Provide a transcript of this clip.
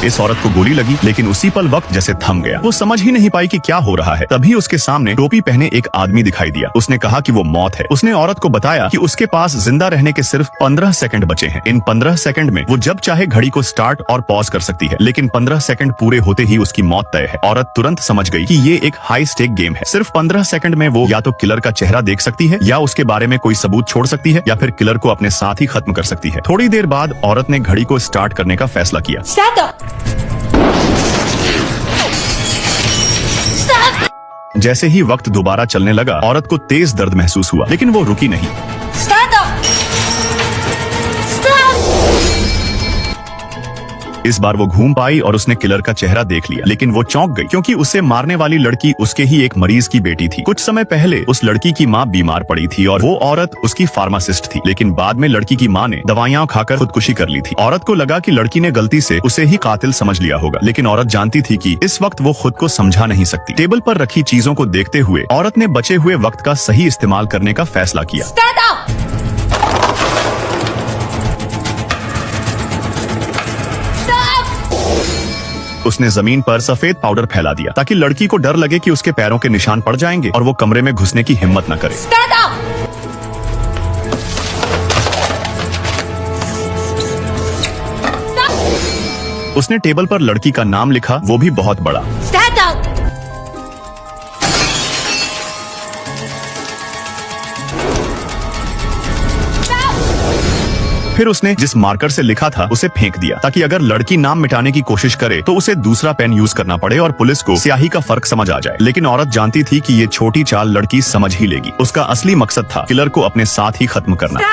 इस औरत को गोली लगी, लेकिन उसी पल वक्त जैसे थम गया। वो समझ ही नहीं पाई कि क्या हो रहा है। तभी उसके सामने टोपी पहने एक आदमी दिखाई दिया। उसने कहा कि वो मौत है। उसने औरत को बताया कि उसके पास जिंदा रहने के सिर्फ 15 सेकंड बचे हैं। इन 15 सेकंड में वो जब चाहे घड़ी को स्टार्ट और पॉज कर सकती है, लेकिन 15 सेकंड पूरे होते ही उसकी मौत तय है। औरत तुरंत समझ गई कि ये एक हाई स्टेक गेम है। सिर्फ 15 सेकंड में वो या तो किलर का चेहरा देख सकती है, या उसके बारे में कोई सबूत छोड़ सकती है, या फिर किलर को अपने साथ ही खत्म कर सकती है। थोड़ी देर बाद औरत ने घड़ी को स्टार्ट करने का फैसला किया। जैसे ही वक्त दोबारा चलने लगा, औरत को तेज दर्द महसूस हुआ, लेकिन वो रुकी नहीं। इस बार वो घूम पाई और उसने किलर का चेहरा देख लिया, लेकिन वो चौंक गई क्योंकि उसे मारने वाली लड़की उसके ही एक मरीज की बेटी थी। कुछ समय पहले उस लड़की की माँ बीमार पड़ी थी और वो औरत उसकी फार्मासिस्ट थी, लेकिन बाद में लड़की की माँ ने दवाइयाँ खाकर खुदकुशी कर ली थी। औरत को लगा कि लड़की ने गलती से उसे ही कातिल समझ लिया होगा, लेकिन औरत जानती थी कि इस वक्त वो खुद को समझा नहीं सकती। टेबल पर रखी चीजों को देखते हुए औरत ने बचे हुए वक्त का सही इस्तेमाल करने का फैसला किया। उसने जमीन पर सफेद पाउडर फैला दिया ताकि लड़की को डर लगे कि उसके पैरों के निशान पड़ जाएंगे और वो कमरे में घुसने की हिम्मत न करे। उसने टेबल पर लड़की का नाम लिखा, वो भी बहुत बड़ा। फिर उसने जिस मार्कर से लिखा था उसे फेंक दिया ताकि अगर लड़की नाम मिटाने की कोशिश करे तो उसे दूसरा पेन यूज करना पड़े और पुलिस को स्याही का फर्क समझ आ जाए। लेकिन औरत जानती थी कि ये छोटी चाल लड़की समझ ही लेगी। उसका असली मकसद था किलर को अपने साथ ही खत्म करना।